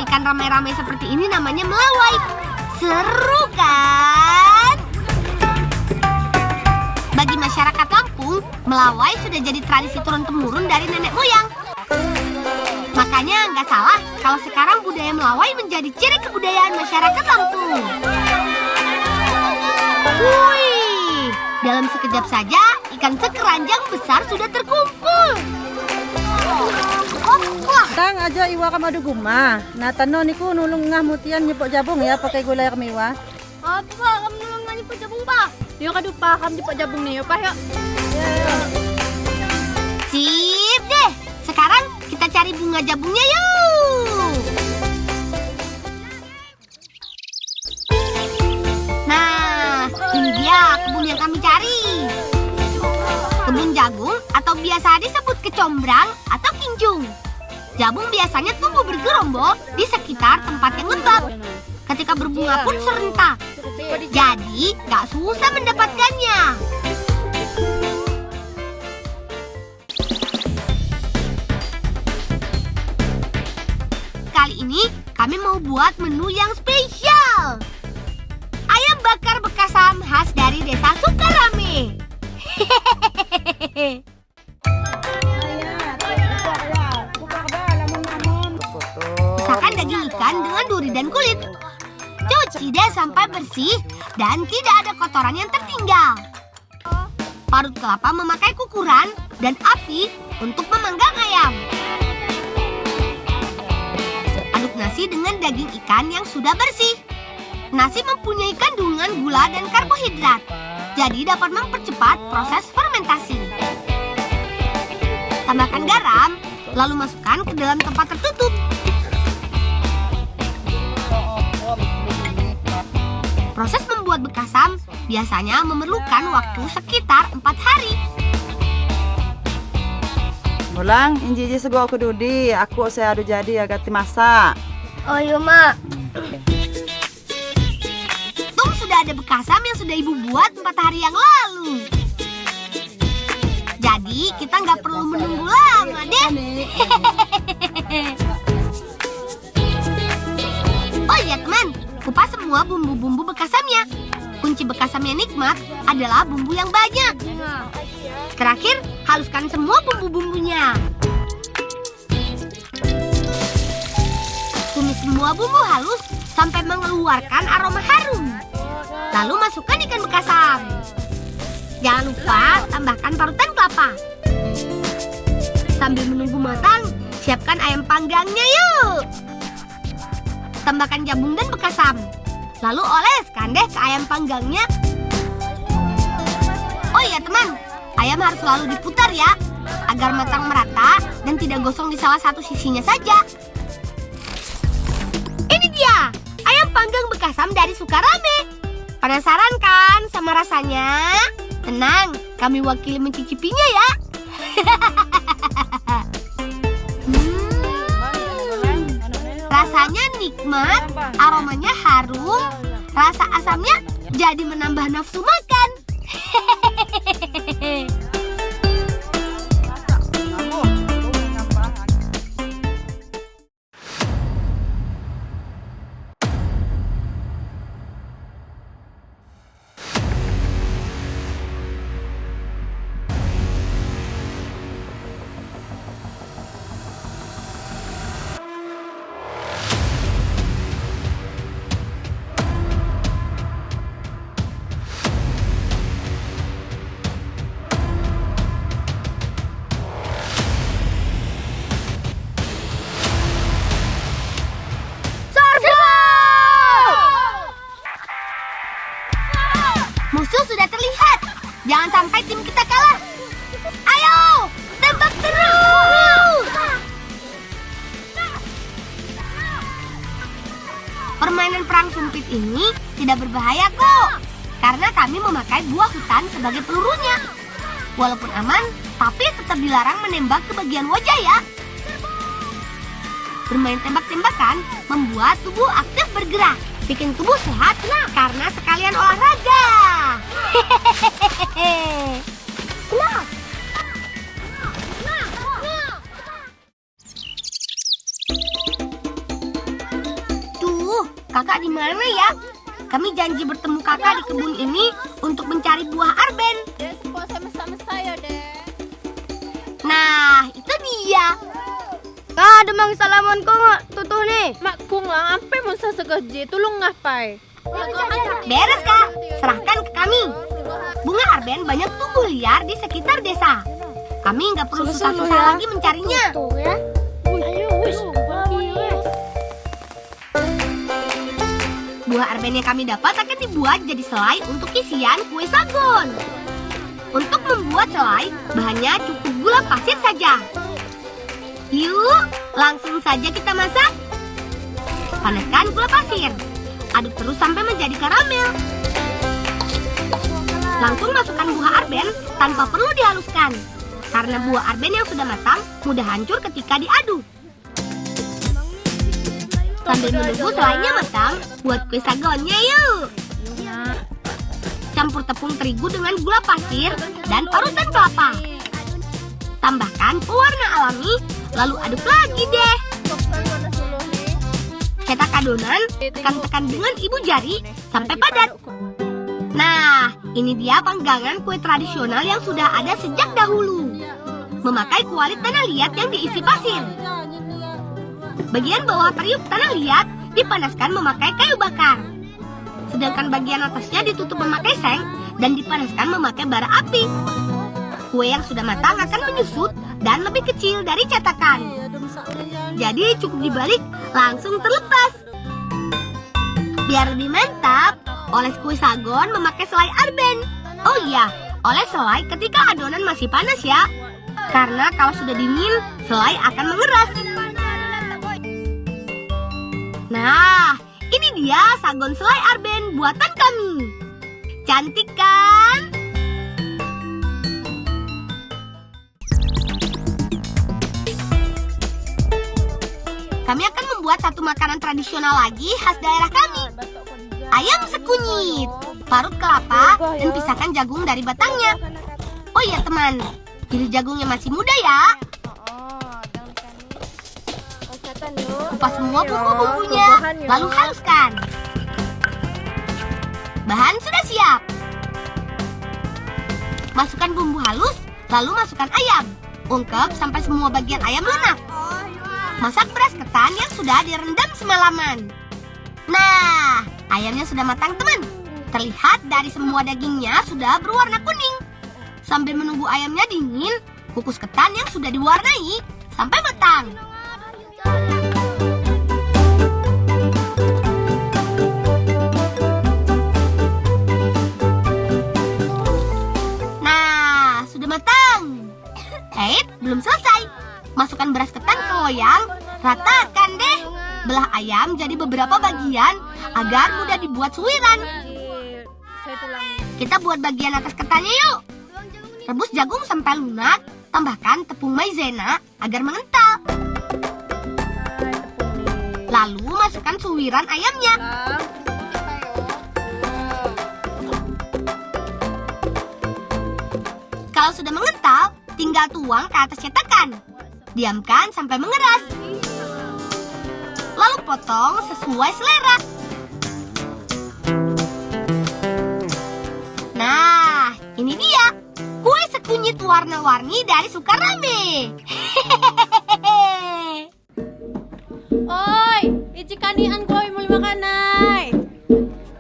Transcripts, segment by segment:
ikan ramai-ramai seperti ini namanya melawai. Seru kan? Bagi masyarakat Lampung, melawai sudah jadi tradisi turun-temurun dari nenek moyang. Makanya nggak salah kalau sekarang budaya melawai menjadi ciri kebudayaan masyarakat Lampung. Wih, dalam sekejap saja ikan sekeranjang besar sudah terkumpul. Tang aja iwa kamadu guma. Nah tano niku nulung ngah mutian nyepok jabung ya pakai gula kami iwa. Apa kamu nulung ngah nyepok jabung pak? Yo kadu paham nyepok jabung nih yo pak ya. Sip deh. Sekarang kita cari bunga jabungnya yuk. Nah, ini dia kebun yang kami cari. Kebun jagung atau biasa disebut kecombrang atau kinjung. Jagung biasanya tumbuh bergerombol di sekitar tempat yang lembab. Ketika berbunga pun serentak. Jadi, gak susah mendapatkannya. Kali ini, kami mau buat menu yang spesial. Ayam bakar Bekasam khas dari desa Sukarame. Hehehe. Pisahkan daging ikan dengan duri dan kulit. Cuci deh sampai bersih dan tidak ada kotoran yang tertinggal. Parut kelapa memakai kukuran dan api untuk memanggang ayam. Aduk nasi dengan daging ikan yang sudah bersih. Nasi mempunyai kandungan gula dan karbohidrat, jadi dapat mempercepat proses fermentasi. Tambahkan garam, lalu masukkan ke dalam tempat tertutup. Proses membuat bekasam biasanya memerlukan waktu sekitar 4 hari. Mulang, inji sego aku dudi, aku saya adu jadi agak masak. Oh iya mak. Tuh sudah ada bekasam yang sudah ibu buat 4 hari yang lalu. Jadi kita nggak perlu menunggu lama deh. Oh iya teman, kupas semua bumbu-bumbu bekasamnya. Kunci bekasamnya nikmat adalah bumbu yang banyak. Terakhir, haluskan semua bumbu-bumbunya. Tumis semua bumbu halus sampai mengeluarkan aroma harum. Lalu masukkan ikan bekasam. Jangan lupa tambahkan parutan kelapa. Sambil menunggu matang, siapkan ayam panggangnya yuk. Tambahkan jagung dan bekasam. Lalu oleskan deh ke ayam panggangnya. Oh iya teman, ayam harus selalu diputar ya, agar matang merata dan tidak gosong di salah satu sisinya saja. Ini dia, ayam panggang bekasam dari Sukarame. Penasaran kan sama rasanya? Tenang, kami wakili mencicipinya ya. Rasanya nikmat, aromanya harum, rasa asamnya jadi menambah nafsu makan. Musuh sudah terlihat. Jangan sampai tim kita kalah. Ayo, tembak terus. Permainan perang sumpit ini tidak berbahaya kok, karena kami memakai buah hutan sebagai pelurunya. Walaupun aman, tapi tetap dilarang menembak ke bagian wajah ya. Bermain tembak-tembakan membuat tubuh aktif bergerak, bikin tubuh sehat karena sekalian olahraga. Kakak di mana ya? Kami janji bertemu kakak di kebun ini untuk mencari buah arben. Nah, itu dia. Kak, demang salaman ko nga, tutuh nih. Mak kung lang, ampe mo sa segaji, tulong ngapai. Beres kak, serahkan ke kami. Bunga arben banyak tumbuh liar di sekitar desa. Kami nggak perlu susah-susah lagi mencarinya. Buah arben yang kami dapat akan dibuat jadi selai untuk isian kue sagon. Untuk membuat selai, bahannya cukup gula pasir saja. Yuk, langsung saja kita masak. Panaskan gula pasir. Aduk terus sampai menjadi karamel. Langsung masukkan buah arben tanpa perlu dihaluskan. Karena buah arben yang sudah matang mudah hancur ketika diaduk. Sambil menunggu selainya matang, buat kue sagonnya yuk. Campur tepung terigu dengan gula pasir dan parutan kelapa. Tambahkan pewarna alami, lalu aduk lagi deh. Cetak adonan, tekan-tekan dengan ibu jari sampai padat. Nah, ini dia panggangan kue tradisional yang sudah ada sejak dahulu. Memakai kualit tanah liat yang diisi pasir. Bagian bawah periuk tanah liat dipanaskan memakai kayu bakar. Sedangkan bagian atasnya ditutup memakai seng dan dipanaskan memakai bara api. Kue yang sudah matang akan menyusut dan lebih kecil dari cetakan. Jadi cukup dibalik, langsung terlepas. Biar lebih mantap, oles kue sagon memakai selai arben. Oh iya, oles selai ketika adonan masih panas ya. Karena kalau sudah dingin, selai akan mengeras. Nah, ini dia sagon selai arben buatan kami. Cantik kan? Kami akan membuat satu makanan tradisional lagi khas daerah kami. Ayam sekunyit, parut kelapa, dan pisahkan jagung dari batangnya. Oh iya teman, pilih jagungnya masih muda ya. Kupas semua bumbu-bumbunya, lalu haluskan. Bahan sudah siap. Masukkan bumbu halus, lalu masukkan ayam. Ungkep sampai semua bagian ayam lunak. Masak beras ketan yang sudah direndam semalaman. Nah, ayamnya sudah matang teman. Terlihat dari semua dagingnya sudah berwarna kuning. Sambil menunggu ayamnya dingin, kukus ketan yang sudah diwarnai sampai matang. Nah, sudah matang. Belum selesai. Masukkan beras ketan ke loyang, ratakan deh. Belah ayam jadi beberapa bagian agar mudah dibuat suiran. Kita buat bagian atas ketannya yuk. Rebus jagung sampai lunak, tambahkan tepung maizena agar mengental. Lalu masukkan suiran ayamnya. Kalau sudah mengental, tinggal tuang ke atas cetakan. Diamkan sampai mengeras. Lalu potong sesuai selera. Nah, ini dia. Kue sekunyit warna-warni dari Sukarame. Oi, icikanian koy muli makanay.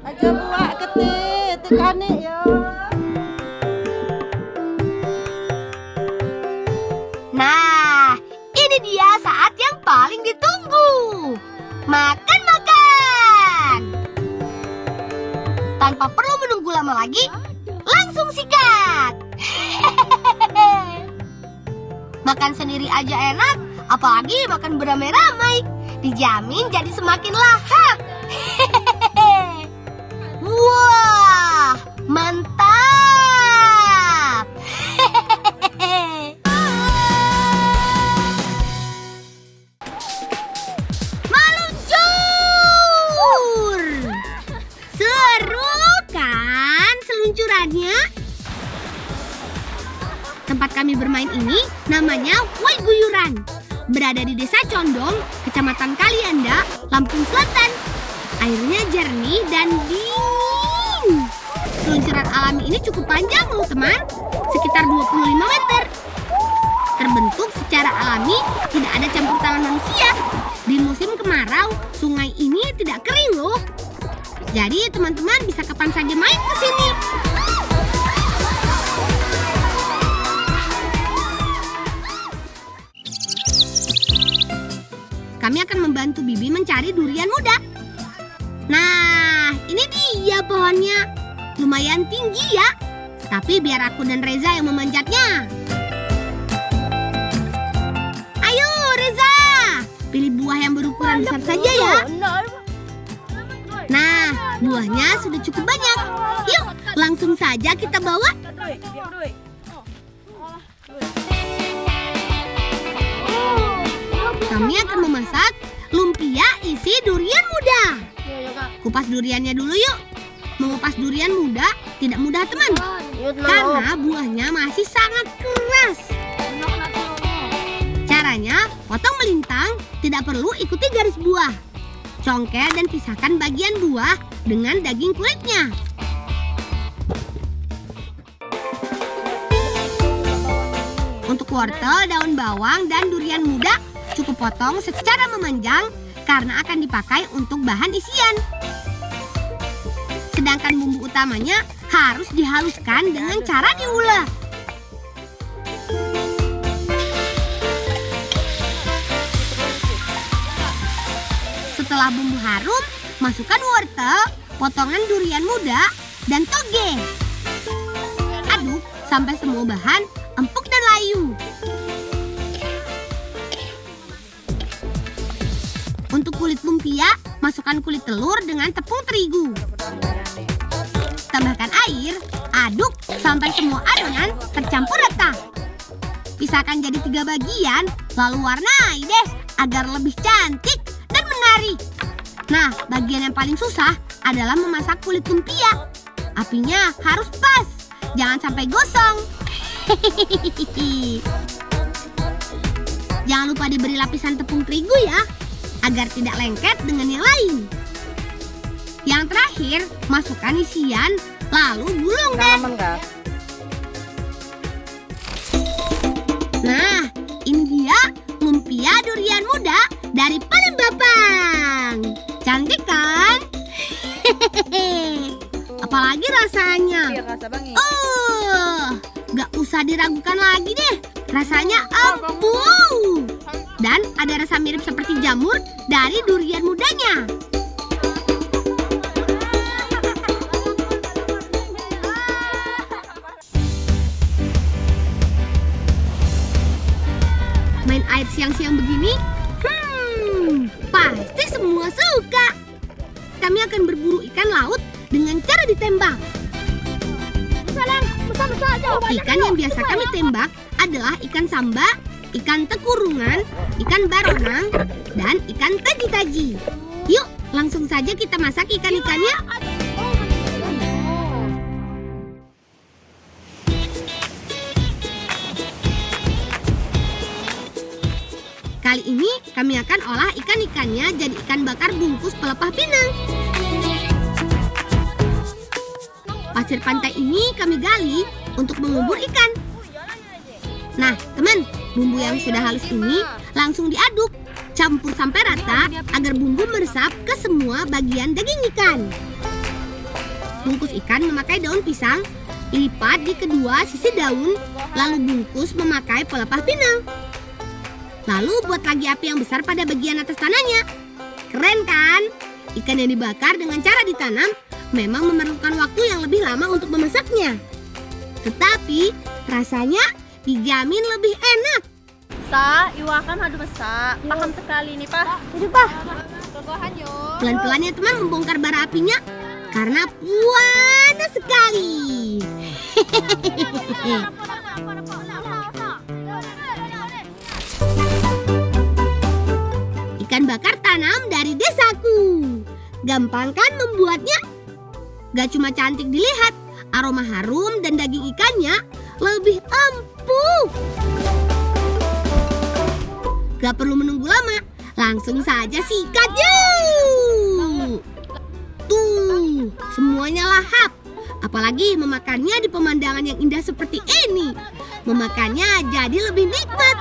Aja buat kete, tekane ya. Nah, ini dia saat yang paling ditunggu. Makan-makan. Tanpa perlu menunggu lama lagi, langsung sikat. Makan sendiri aja enak, apalagi makan beramai-ramai. Dijamin jadi semakin lahap. Wah, mantap. Meluncur. Seru kan seluncurannya? Tempat kami bermain ini namanya Wai Guyuran. Berada di Desa Condong, Kecamatan Kalianda, Lampung Selatan. Airnya jernih dan dingin. Seluncuran alami ini cukup panjang loh teman, sekitar 25 meter. Terbentuk secara alami, tidak ada campur tangan manusia. Di musim kemarau, sungai ini tidak kering loh. Jadi teman-teman bisa kapan saja main ke sini. Kami akan membantu Bibi mencari durian muda. Nah, ini dia pohonnya. Lumayan tinggi ya. Tapi biar aku dan Reza yang memanjatnya. Ayo Reza, pilih buah yang berukuran besar saja ya. Nah, buahnya sudah cukup banyak. Yuk, langsung saja kita bawa. Kami akan memasak lumpia isi durian muda. Kupas duriannya dulu yuk. Mengupas durian muda tidak mudah teman, karena buahnya masih sangat keras. Caranya, potong melintang, tidak perlu ikuti garis buah. Congkel dan pisahkan bagian buah dengan daging kulitnya. Untuk wortel, daun bawang, dan durian muda cukup potong secara memanjang karena akan dipakai untuk bahan isian. Sedangkan bumbu utamanya harus dihaluskan dengan cara diulek. Setelah bumbu harum, masukkan wortel, potongan durian muda, dan toge. Aduk sampai semua bahan empuk dan layu. Untuk kulit lumpia, masukkan kulit telur dengan tepung terigu. Tambahkan air, aduk sampai semua adonan tercampur rata. Pisahkan jadi 3 bagian, lalu warnai deh agar lebih cantik dan menarik. Nah, bagian yang paling susah adalah memasak kulit lumpia. Apinya harus pas, jangan sampai gosong. Jangan lupa diberi lapisan tepung terigu ya, agar tidak lengket dengan yang lain. Yang terakhir, masukkan isian, lalu gulung deh. Nah, ini dia lumpia durian muda dari Palembang. Cantik kan? Apalagi rasanya? Gak usah diragukan lagi deh. Rasanya empuk. Dan ada rasa mirip seperti jamur dari durian mudanya. Main air siang-siang begini, pasti semua suka. Kami akan berburu ikan laut dengan cara ditembak. Ikan yang biasa kami tembak adalah ikan samba, ikan tekurungan, ikan baronang, dan ikan taji-taji. Yuk, langsung saja kita masak ikan-ikannya. Kali ini kami akan olah ikan-ikannya jadi ikan bakar bungkus pelepah pinang. Pasir pantai ini kami gali untuk mengubur ikan. Nah, teman, bumbu yang sudah halus ini langsung diaduk, campur sampai rata agar bumbu meresap ke semua bagian daging ikan. Bungkus ikan memakai daun pisang, lipat di kedua sisi daun, lalu bungkus memakai pelepah pinang. Lalu buat lagi api yang besar pada bagian atas tanahnya. Keren kan? Ikan yang dibakar dengan cara ditanam memang memerlukan waktu yang lebih lama untuk memasaknya. Tetapi rasanya dijamin lebih enak. Sa, iwakan hadu besar. Paham sekali nih, Pak. Jadi, Pak. Togohan yo. Pelan-pelan ya teman membongkar bara apinya karena panas sekali. Ikan bakar tanam dari desaku. Gampang kan membuatnya? Gak cuma cantik dilihat, aroma harum dan daging ikannya lebih empuk. Gak perlu menunggu lama, langsung saja sikat yuk. lahap. Apalagi memakannya di pemandangan yang indah seperti ini. Memakannya jadi lebih nikmat.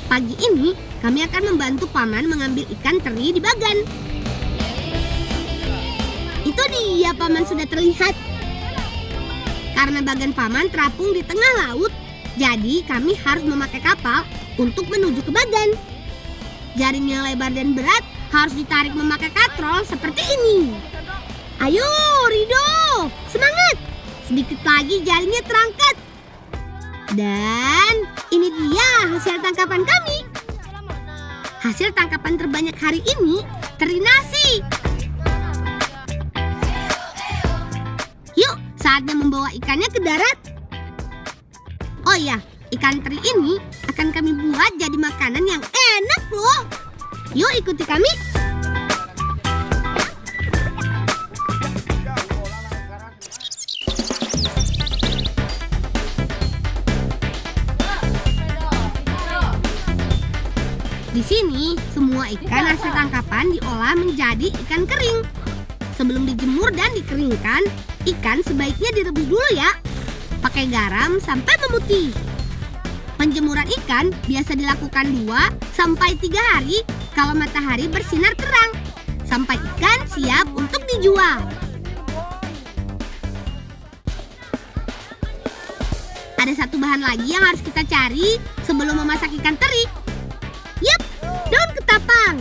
Pagi ini kami akan membantu paman mengambil ikan teri di bagan. Itu dia, paman sudah terlihat. Karena bagan paman terapung di tengah laut, jadi kami harus memakai kapal untuk menuju ke bagan. Jaring yang lebar dan berat harus ditarik memakai katrol seperti ini. Ayo, Rido, semangat! Sedikit lagi jaringnya terangkat. Dan ini dia hasil tangkapan kami. Hasil tangkapan terbanyak hari ini teri nasi. Yuk, saatnya membawa ikannya ke darat. Oh ya, ikan teri ini akan kami buat jadi makanan yang enak loh. Yuk ikuti kami. Di sini, semua ikan hasil tangkapan diolah menjadi ikan kering. Sebelum dijemur dan dikeringkan, ikan sebaiknya direbus dulu ya. Pakai garam sampai memutih. Penjemuran ikan biasa dilakukan 2-3 hari kalau matahari bersinar terang, sampai ikan siap untuk dijual. Ada satu bahan lagi yang harus kita cari sebelum memasak ikan teri. Yap, daun ketapang.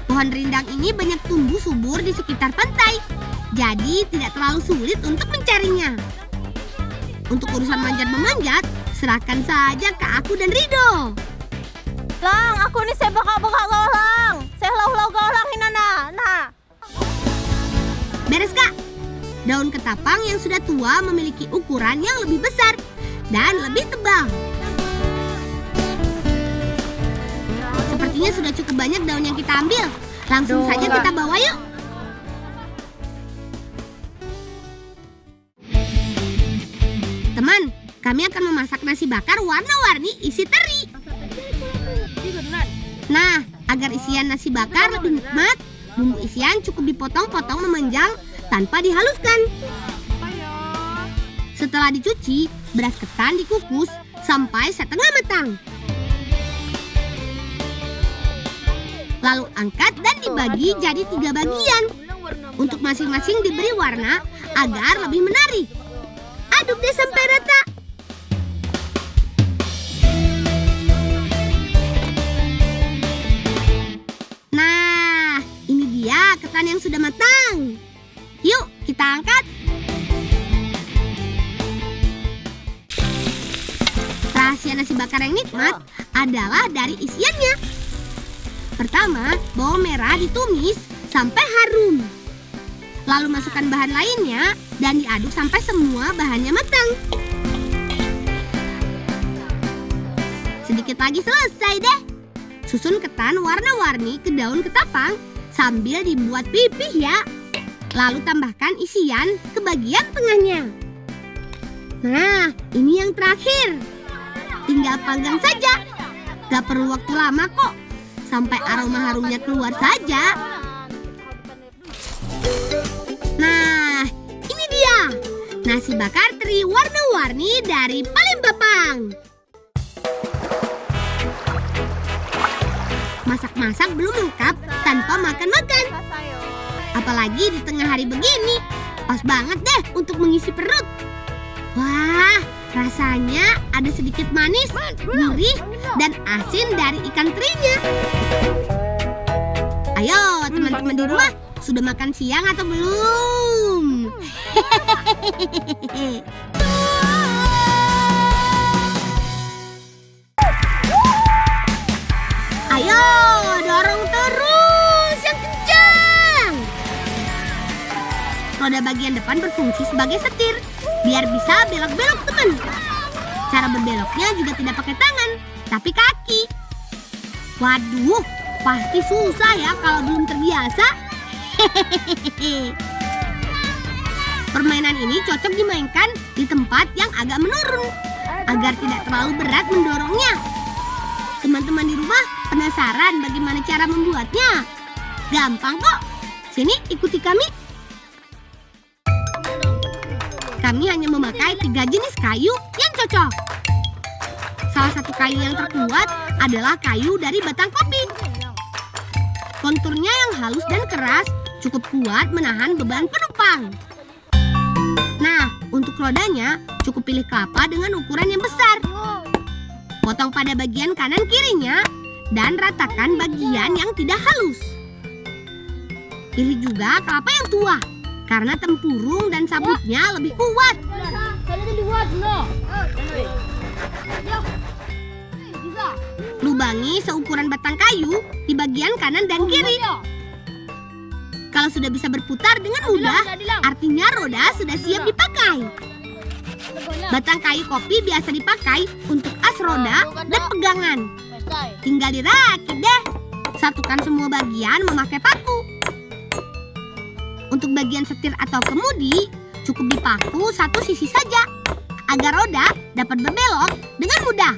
Pohon rindang ini banyak tumbuh subur di sekitar pantai, jadi tidak terlalu sulit untuk mencarinya. Untuk urusan manjat-memanjat, serahkan saja ke aku dan Rido. Lang, aku nih saya baka-baka golang. Saya lau-lau golang hinana. Nah. Beres, Kak. Daun ketapang yang sudah tua memiliki ukuran yang lebih besar dan lebih tebal. Sepertinya sudah cukup banyak daun yang kita ambil. Langsung saja kita bawa yuk. Teman, kami akan memasak nasi bakar warna-warni isi teri. Nah, agar isian nasi bakar lebih nikmat, bumbu isian cukup dipotong-potong memanjang tanpa dihaluskan. Setelah dicuci, beras ketan dikukus sampai setengah matang. Lalu angkat dan dibagi jadi 3 bagian. Untuk masing-masing diberi warna agar lebih menarik. Aduk deh sampai rata. Nah, ini dia ketan yang sudah matang. Yuk, kita angkat. Rahasia nasi bakar yang nikmat adalah dari isiannya. Pertama, bawang merah ditumis sampai harum. Lalu masukkan bahan lainnya dan diaduk sampai semua bahannya matang. Sedikit lagi selesai deh. Susun ketan warna-warni ke daun ketapang sambil dibuat pipih ya. Lalu tambahkan isian ke bagian tengahnya. Nah, ini yang terakhir. Tinggal panggang saja. Gak perlu waktu lama kok. Sampai aroma harumnya keluar saja. Nah, ini dia. Nasi bakar teri warna-warni dari Palembang. Masak-masak belum lengkap tanpa makan-makan. Apalagi di tengah hari begini. Pas banget deh untuk mengisi perut. Wah, rasanya ada sedikit manis, gurih, dan asin dari ikan terinya. Ayo teman-teman di rumah, sudah makan siang atau belum? Ayo, dorong terus yang kencang. Roda bagian depan berfungsi sebagai setir, biar bisa belok-belok teman. Cara berbeloknya juga tidak pakai tangan, tapi kaki. Waduh, pasti susah ya kalau belum terbiasa. Permainan ini cocok dimainkan di tempat yang agak menurun, agar tidak terlalu berat mendorongnya. Teman-teman di rumah pernah Penasaran bagaimana cara membuatnya? Gampang kok. Sini, ikuti kami. Kami hanya memakai 3 jenis kayu yang cocok. Salah satu kayu yang terkuat adalah kayu dari batang kopi. Konturnya yang halus dan keras cukup kuat menahan beban penumpang. Nah, untuk rodanya cukup pilih kelapa dengan ukuran yang besar. Potong pada bagian kanan kirinya dan ratakan bagian yang tidak halus. Pilih juga kelapa yang tua karena tempurung dan sabutnya lebih kuat. Lubangi seukuran batang kayu di bagian kanan dan kiri. Kalau sudah bisa berputar dengan mudah, artinya roda sudah siap dipakai. Batang kayu kopi biasa dipakai untuk as roda dan pegangan. Tinggal dirakit deh. Satukan semua bagian memakai paku. Untuk bagian setir atau kemudi, cukup dipaku satu sisi saja, agar roda dapat berbelok dengan mudah.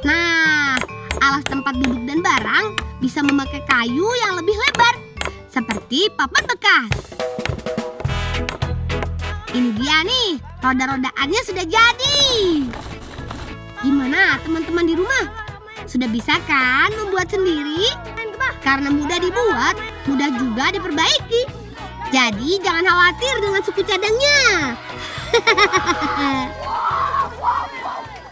Nah, alas tempat duduk dan barang bisa memakai kayu yang lebih lebar, seperti papan bekas. Ini dia nih, roda-rodaannya sudah jadi. Gimana teman-teman di rumah? Sudah bisa kan membuat sendiri? Karena mudah dibuat, mudah juga diperbaiki. Jadi jangan khawatir dengan suku cadangnya.